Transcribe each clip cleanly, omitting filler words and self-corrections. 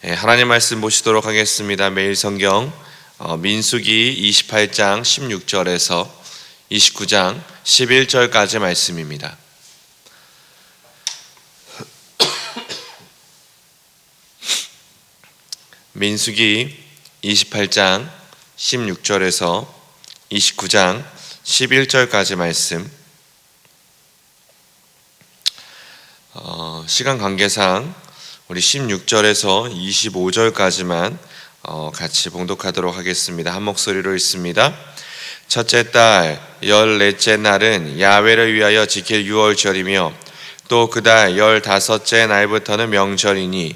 하나님 말씀 보시도록 하겠습니다. 매일 성경 민수기 28장 16절에서 29장 11절까지 말씀입니다. 민수기 28장 16절에서 29장 11절까지 말씀. 시간 관계상 우리 16절에서 25절까지만 같이 봉독하도록 하겠습니다. 한 목소리로 읽습니다. 첫째 달 14째 날은 야훼를 위하여 지킬 유월절이며 또 그 달 15째 날부터는 명절이니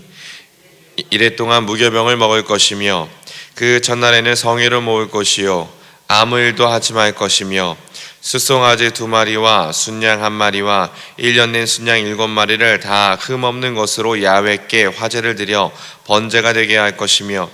이래 동안 무교병을 먹을 것이며 그 전날에는 성회를 모을 것이요 아무 일도 하지 말 것이며 숫송아지 2마리와 순양 1마리와 1년 낸 순양 7마리를 다 흠없는 것으로 야훼께 화제를 드려 번제가 되게 할 것이며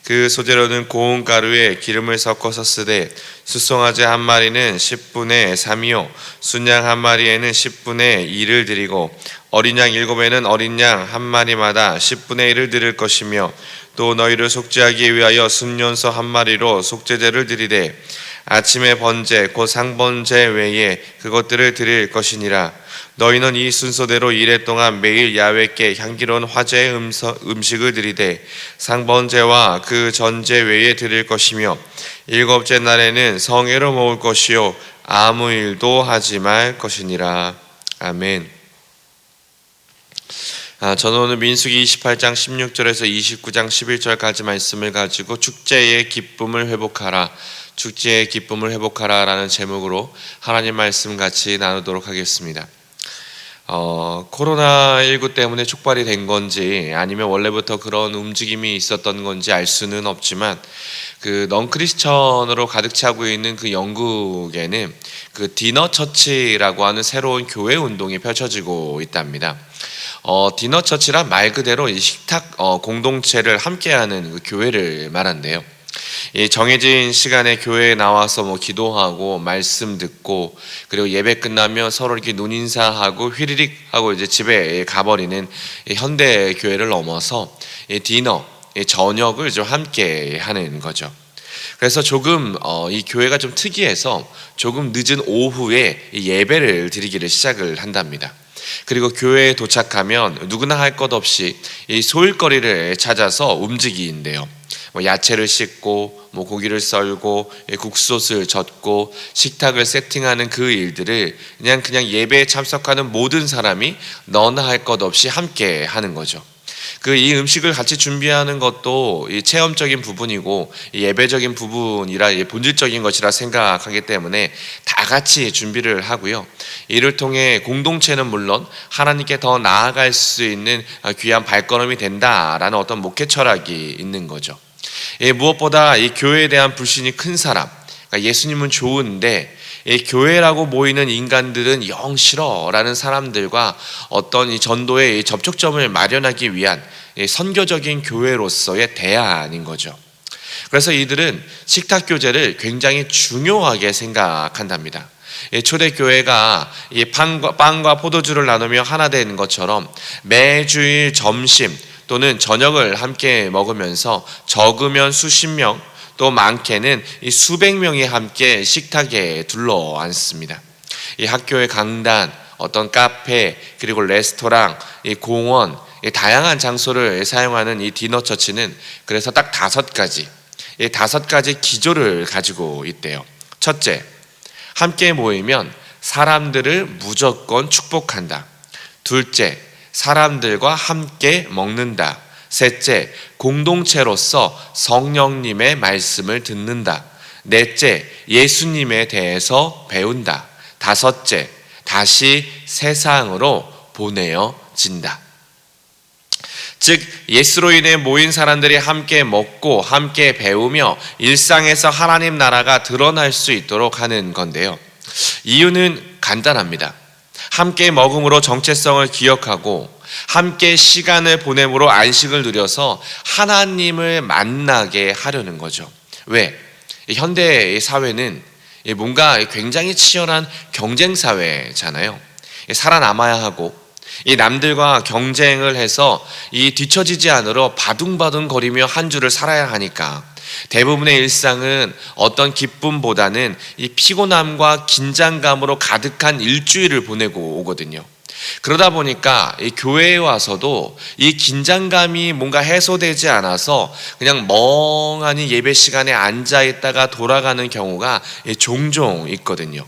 그 소재로는 고운 가루에 기름을 섞어서 쓰되 숫송아지 1마리는 10분의 3이요 순양 1마리에는 10분의 2를 드리고 어린 양 7에는 어린 양 1마리마다 10분의 1을 드릴 것이며 또 너희를 속죄하기 위하여 순년소 1마리로 속죄제를 드리되 아침에 번제 곧 상번제 외에 그것들을 드릴 것이니라. 너희는 이 순서대로 이래 동안 매일 야훼께 향기로운 화제의 음식을 드리되 상번제와 그 전제 외에 드릴 것이며 7째 날에는 성회로 모을 것이요 아무 일도 하지 말 것이니라. 아멘. 저는 오늘 민수기 28장 16절에서 29장 11절까지 말씀을 가지고 축제의 기쁨을 회복하라, 축제의 기쁨을 회복하라 라는 제목으로 하나님 말씀 같이 나누도록 하겠습니다. 코로나19 때문에 촉발이 된 건지 아니면 원래부터 그런 움직임이 있었던 건지 알 수는 없지만 그 넌크리스천으로 가득 차고 있는 그 영국에는 그 디너 처치라고 하는 새로운 교회 운동이 펼쳐지고 있답니다. 디너 처치란 말 그대로 이 식탁 공동체를 함께하는 그 교회를 말한대요. 이 정해진 시간에 교회에 나와서 기도하고 말씀 듣고 그리고 예배 끝나면 서로 이렇게 눈인사하고 휘리릭 하고 이제 집에 가버리는 현대 교회를 넘어서 디너 저녁을 좀 함께 하는 거죠. 그래서 조금 이 교회가 좀 특이해서 조금 늦은 오후에 예배를 드리기를 시작을 한답니다. 그리고 교회에 도착하면 누구나 할 것 없이 이 소일거리를 찾아서 움직이는데요. 야채를 씻고 고기를 썰고 국솥을 젓고 식탁을 세팅하는 그 일들을 그냥 예배에 참석하는 모든 사람이 너나 할 것 없이 함께 하는 거죠. 이 음식을 같이 준비하는 것도 이 체험적인 부분이고 예배적인 부분이라 본질적인 것이라 생각하기 때문에 다 같이 준비를 하고요. 이를 통해 공동체는 물론 하나님께 더 나아갈 수 있는 귀한 발걸음이 된다라는 어떤 목회 철학이 있는 거죠. 무엇보다 이 교회에 대한 불신이 큰 사람, 그러니까 예수님은 좋은데 이 교회라고 모이는 인간들은 영 싫어라는 사람들과 어떤 이 전도의 접촉점을 마련하기 위한 선교적인 교회로서의 대안인 거죠. 그래서 이들은 식탁 교제를 굉장히 중요하게 생각한답니다. 초대교회가 이 빵과 포도주를 나누며 하나 되는 것처럼 매주일 점심 또는 저녁을 함께 먹으면서 적으면 수십 명 또 많게는 이 수백 명이 함께 식탁에 둘러앉습니다. 이 학교의 강단, 어떤 카페, 그리고 레스토랑, 이 공원, 이 다양한 장소를 사용하는 이 디너 처치는 그래서 딱 5가지, 이 5가지 기조를 가지고 있대요. 첫째, 함께 모이면 사람들을 무조건 축복한다. 둘째, 사람들과 함께 먹는다. 셋째, 공동체로서 성령님의 말씀을 듣는다. 넷째, 예수님에 대해서 배운다. 다섯째, 다시 세상으로 보내어진다. 즉 예수로 인해 모인 사람들이 함께 먹고 함께 배우며 일상에서 하나님 나라가 드러날 수 있도록 하는 건데요. 이유는 간단합니다. 함께 먹음으로 정체성을 기억하고 함께 시간을 보냄으로 안식을 누려서 하나님을 만나게 하려는 거죠. 왜? 현대 사회는 뭔가 굉장히 치열한 경쟁 사회잖아요. 살아남아야 하고 이 남들과 경쟁을 해서 이 뒤처지지 않으러 바둥바둥거리며 한 주를 살아야 하니까 대부분의 일상은 어떤 기쁨보다는 이 피곤함과 긴장감으로 가득한 일주일을 보내고 오거든요. 그러다 보니까 이 교회에 와서도 이 긴장감이 뭔가 해소되지 않아서 그냥 멍하니 예배 시간에 앉아 있다가 돌아가는 경우가 종종 있거든요.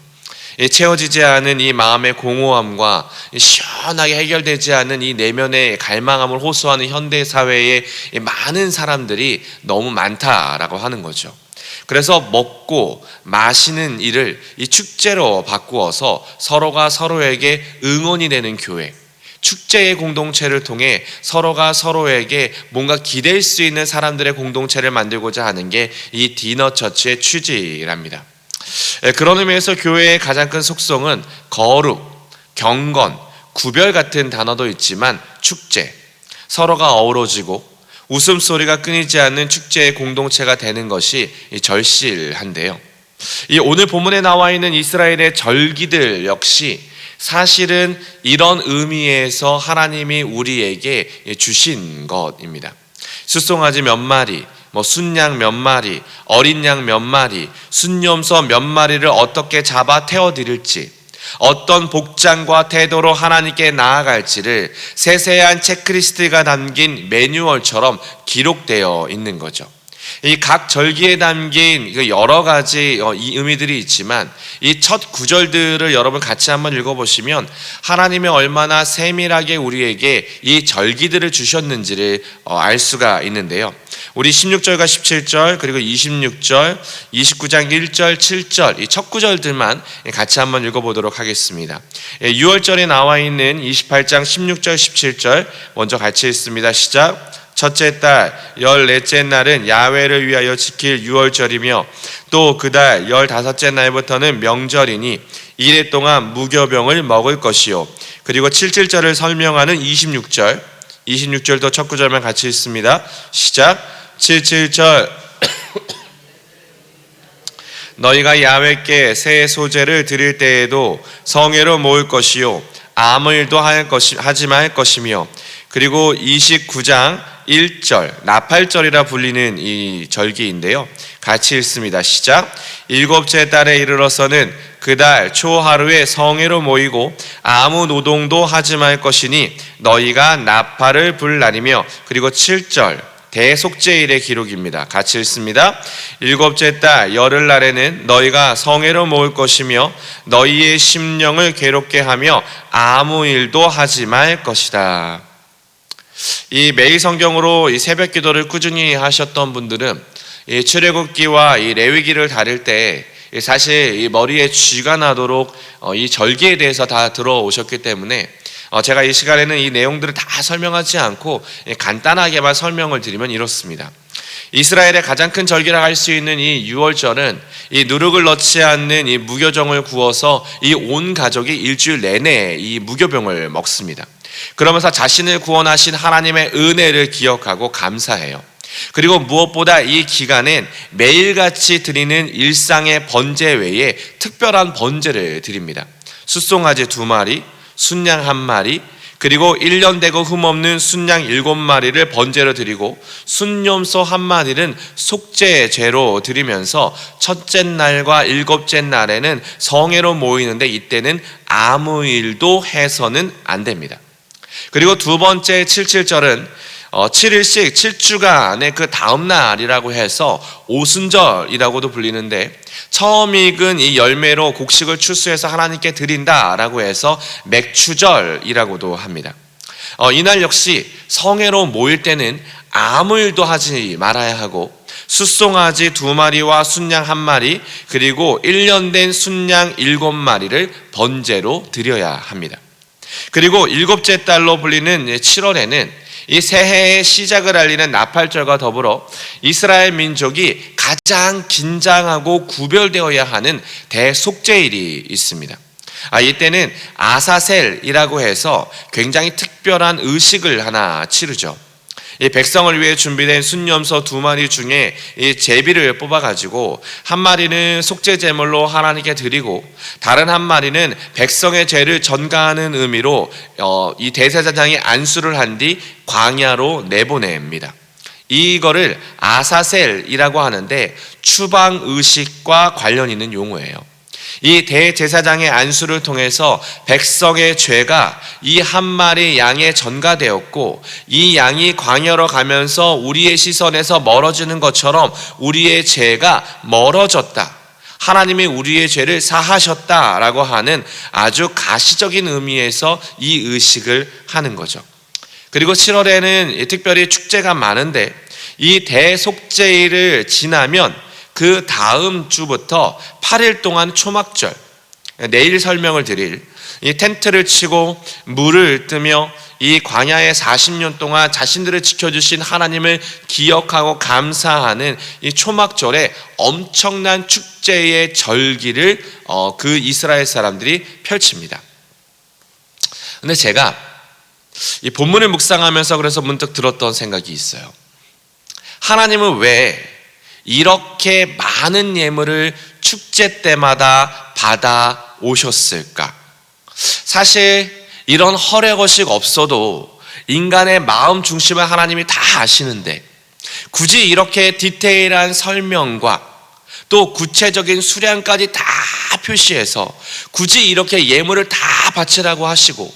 채워지지 않은 이 마음의 공허함과 시원하게 해결되지 않은 이 내면의 갈망함을 호소하는 현대 사회에 많은 사람들이 너무 많다라고 하는 거죠. 그래서 먹고 마시는 일을 이 축제로 바꾸어서 서로가 서로에게 응원이 되는 교회, 축제의 공동체를 통해 서로가 서로에게 뭔가 기댈 수 있는 사람들의 공동체를 만들고자 하는 게 이 디너처치의 취지랍니다. 그런 의미에서 교회의 가장 큰 속성은 거룩, 경건, 구별 같은 단어도 있지만 축제, 서로가 어우러지고 웃음소리가 끊이지 않는 축제의 공동체가 되는 것이 절실한데요. 이 오늘 본문에 나와 있는 이스라엘의 절기들 역시 사실은 이런 의미에서 하나님이 우리에게 주신 것입니다. 숫송아지 몇 마리, 순양 몇 마리, 어린 양 몇 마리, 순염소 몇 마리를 어떻게 잡아 태워드릴지, 어떤 복장과 태도로 하나님께 나아갈지를 세세한 체크리스트가 담긴 매뉴얼처럼 기록되어 있는 거죠. 이 각 절기에 담긴 여러 가지 이 의미들이 있지만 이 첫 구절들을 여러분 같이 한번 읽어보시면 하나님이 얼마나 세밀하게 우리에게 이 절기들을 주셨는지를 알 수가 있는데요. 우리 16절과 17절 그리고 26절, 29장 1절, 7절 이 첫 구절들만 같이 한번 읽어보도록 하겠습니다. 6월절에 나와 있는 28장 16절, 17절 먼저 같이 읽습니다. 시작. 첫째 달 14째 날은 야훼를 위하여 지킬 6월절이며 또 그 달 15째 날부터는 명절이니 이래 동안 무교병을 먹을 것이요. 그리고 77절을 설명하는 26절도 첫 구절만 같이 읽습니다. 시작. 77절 너희가 야훼께 새 소제를 드릴 때에도 성회로 모을 것이요 아무 일도 하지 말 것이며 그리고 29장 1절 나팔절이라 불리는 이 절기인데요. 같이 읽습니다. 시작. 일곱째 달에 이르러서는 그 달 초하루에 성회로 모이고 아무 노동도 하지 말 것이니 너희가 나팔을 불 날이며 그리고 7절 대속죄일의 기록입니다. 같이 읽습니다. 일곱째 달 열흘날에는 너희가 성회로 모을 것이며 너희의 심령을 괴롭게 하며 아무 일도 하지 말 것이다. 이 매일 성경으로 이 새벽 기도를 꾸준히 하셨던 분들은 이 출애굽기와 이 레위기를 다룰 때 사실 이 머리에 쥐가 나도록 이 절기에 대해서 다 들어오셨기 때문에 제가 이 시간에는 이 내용들을 다 설명하지 않고 간단하게만 설명을 드리면 이렇습니다. 이스라엘의 가장 큰 절기라 할 수 있는 이 6월절은 이 누룩을 넣지 않는 이 무교종을 구워서 이 온 가족이 일주일 내내 이 무교병을 먹습니다. 그러면서 자신을 구원하신 하나님의 은혜를 기억하고 감사해요. 그리고 무엇보다 이 기간엔 매일같이 드리는 일상의 번제 외에 특별한 번제를 드립니다. 숫송아지 2마리, 순양 1마리, 그리고 1년 되고 흠없는 순양 7마리를 번제로 드리고 순염소 1마리는 속죄제로 드리면서 첫째 날과 일곱째 날에는 성회로 모이는데 이때는 아무 일도 해서는 안 됩니다. 그리고 두 번째 77절은 7일씩 7주간의 그 다음 날이라고 해서 오순절이라고도 불리는데 처음 익은 이 열매로 곡식을 추수해서 하나님께 드린다라고 해서 맥추절이라고도 합니다. 이날 역시 성회로 모일 때는 아무 일도 하지 말아야 하고 숫송아지 2마리와 순양 1마리 그리고 1년 된 순양 7마리를 번제로 드려야 합니다. 그리고 일곱째 달로 불리는 7월에는 이 새해의 시작을 알리는 나팔절과 더불어 이스라엘 민족이 가장 긴장하고 구별되어야 하는 대속죄일이 있습니다. 이때는 아사셀이라고 해서 굉장히 특별한 의식을 하나 치르죠. 이 백성을 위해 준비된 순염소 2마리 중에 이 제비를 뽑아가지고 한 마리는 속죄 제물로 하나님께 드리고 다른 한 마리는 백성의 죄를 전가하는 의미로 이 대제사장이 안수를 한 뒤 광야로 내보냅니다. 이거를 아사셀이라고 하는데 추방 의식과 관련 있는 용어예요. 이 대제사장의 안수를 통해서 백성의 죄가 이 한 마리 양에 전가되었고, 이 양이 광야로 가면서 우리의 시선에서 멀어지는 것처럼 우리의 죄가 멀어졌다, 하나님이 우리의 죄를 사하셨다라고 하는 아주 가시적인 의미에서 이 의식을 하는 거죠. 그리고 7월에는 특별히 축제가 많은데 이 대속죄일을 지나면 그 다음 주부터 8일 동안 초막절, 내일 설명을 드릴 이 텐트를 치고 물을 뜨며 이 광야의 40년 동안 자신들을 지켜주신 하나님을 기억하고 감사하는 이 초막절에 엄청난 축제의 절기를 그 이스라엘 사람들이 펼칩니다. 근데 제가 이 본문을 묵상하면서 그래서 문득 들었던 생각이 있어요. 하나님은 왜 이렇게 많은 예물을 축제 때마다 받아 오셨을까? 사실 이런 허례거식 없어도 인간의 마음 중심을 하나님이 다 아시는데 굳이 이렇게 디테일한 설명과 또 구체적인 수량까지 다 표시해서 굳이 이렇게 예물을 다 바치라고 하시고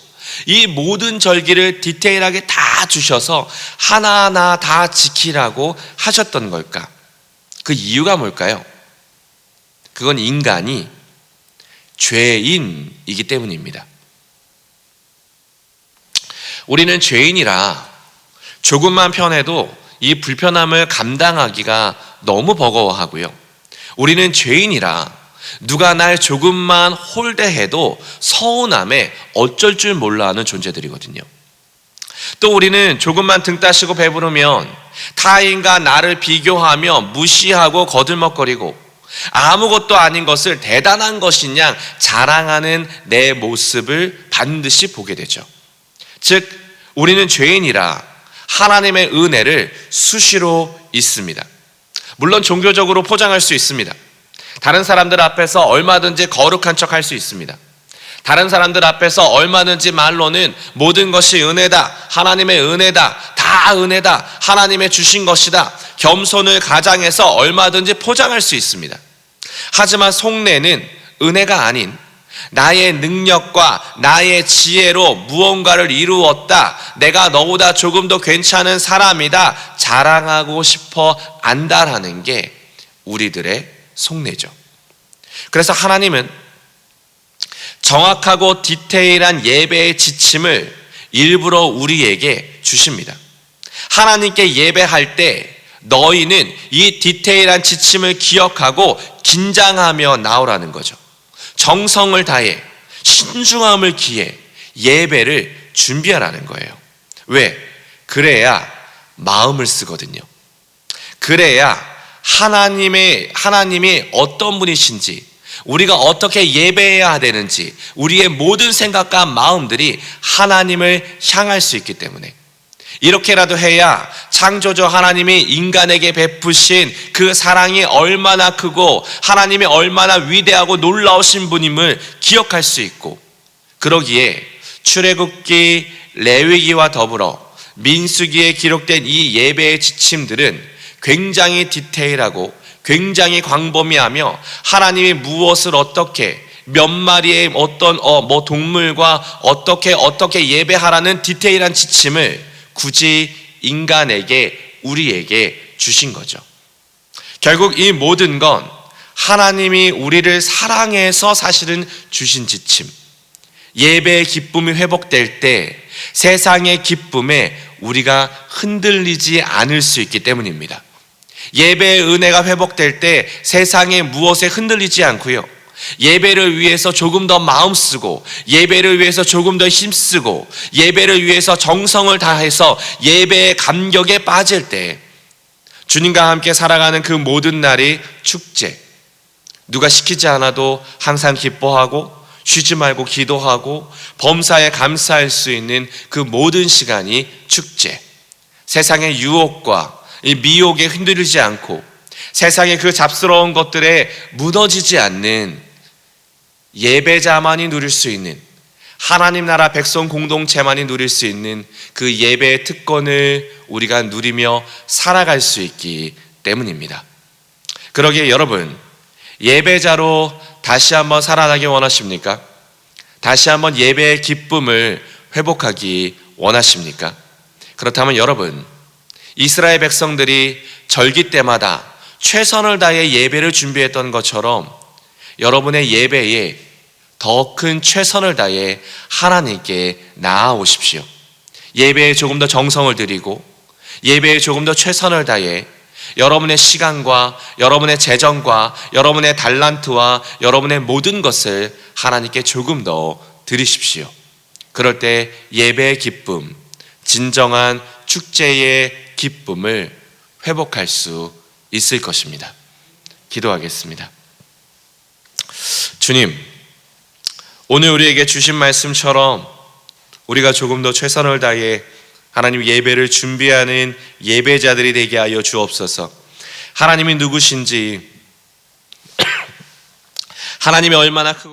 이 모든 절기를 디테일하게 다 주셔서 하나하나 다 지키라고 하셨던 걸까? 그 이유가 뭘까요? 그건 인간이 죄인이기 때문입니다. 우리는 죄인이라 조금만 편해도 이 불편함을 감당하기가 너무 버거워하고요. 우리는 죄인이라 누가 날 조금만 홀대해도 서운함에 어쩔 줄 몰라 하는 존재들이거든요. 또 우리는 조금만 등 따시고 배부르면 타인과 나를 비교하며 무시하고 거들먹거리고 아무것도 아닌 것을 대단한 것인 양 자랑하는 내 모습을 반드시 보게 되죠. 즉 우리는 죄인이라 하나님의 은혜를 수시로 잊습니다. 물론 종교적으로 포장할 수 있습니다. 다른 사람들 앞에서 얼마든지 거룩한 척 할 수 있습니다. 다른 사람들 앞에서 얼마든지 말로는 모든 것이 은혜다, 하나님의 은혜다, 다 은혜다, 하나님의 주신 것이다, 겸손을 가장해서 얼마든지 포장할 수 있습니다. 하지만 속내는 은혜가 아닌 나의 능력과 나의 지혜로 무언가를 이루었다, 내가 너보다 조금 더 괜찮은 사람이다 자랑하고 싶어 안다라는 게 우리들의 속내죠. 그래서 하나님은 정확하고 디테일한 예배의 지침을 일부러 우리에게 주십니다. 하나님께 예배할 때 너희는 이 디테일한 지침을 기억하고 긴장하며 나오라는 거죠. 정성을 다해 신중함을 기해 예배를 준비하라는 거예요. 왜? 그래야 마음을 쓰거든요. 그래야 하나님이 어떤 분이신지, 우리가 어떻게 예배해야 되는지 우리의 모든 생각과 마음들이 하나님을 향할 수 있기 때문에, 이렇게라도 해야 창조주 하나님이 인간에게 베푸신 그 사랑이 얼마나 크고 하나님이 얼마나 위대하고 놀라우신 분임을 기억할 수 있고, 그러기에 출애굽기, 레위기와 더불어 민수기에 기록된 이 예배의 지침들은 굉장히 디테일하고 굉장히 광범위하며 하나님이 무엇을 어떻게 몇 마리의 어떤 동물과 어떻게 예배하라는 디테일한 지침을 굳이 인간에게, 우리에게 주신 거죠. 결국 이 모든 건 하나님이 우리를 사랑해서 사실은 주신 지침. 예배의 기쁨이 회복될 때 세상의 기쁨에 우리가 흔들리지 않을 수 있기 때문입니다. 예배의 은혜가 회복될 때 세상의 무엇에 흔들리지 않고요, 예배를 위해서 조금 더 마음 쓰고 예배를 위해서 조금 더 힘쓰고 예배를 위해서 정성을 다해서 예배의 감격에 빠질 때 주님과 함께 살아가는 그 모든 날이 축제, 누가 시키지 않아도 항상 기뻐하고 쉬지 말고 기도하고 범사에 감사할 수 있는 그 모든 시간이 축제, 세상의 유혹과 이 미혹에 흔들리지 않고 세상의 그 잡스러운 것들에 무너지지 않는 예배자만이 누릴 수 있는, 하나님 나라 백성 공동체만이 누릴 수 있는 그 예배의 특권을 우리가 누리며 살아갈 수 있기 때문입니다. 그러기에 여러분, 예배자로 다시 한번 살아나기 원하십니까? 다시 한번 예배의 기쁨을 회복하기 원하십니까? 그렇다면 여러분, 이스라엘 백성들이 절기 때마다 최선을 다해 예배를 준비했던 것처럼 여러분의 예배에 더 큰 최선을 다해 하나님께 나아오십시오. 예배에 조금 더 정성을 들이고 예배에 조금 더 최선을 다해 여러분의 시간과 여러분의 재정과 여러분의 달란트와 여러분의 모든 것을 하나님께 조금 더 드리십시오. 그럴 때 예배의 기쁨, 진정한 축제의 기쁨을 회복할 수 있을 것입니다. 기도하겠습니다. 주님, 오늘 우리에게 주신 말씀처럼 우리가 조금 더 최선을 다해 하나님 예배를 준비하는 예배자들이 되게 하여 주옵소서. 하나님이 누구신지, 하나님이 얼마나 크고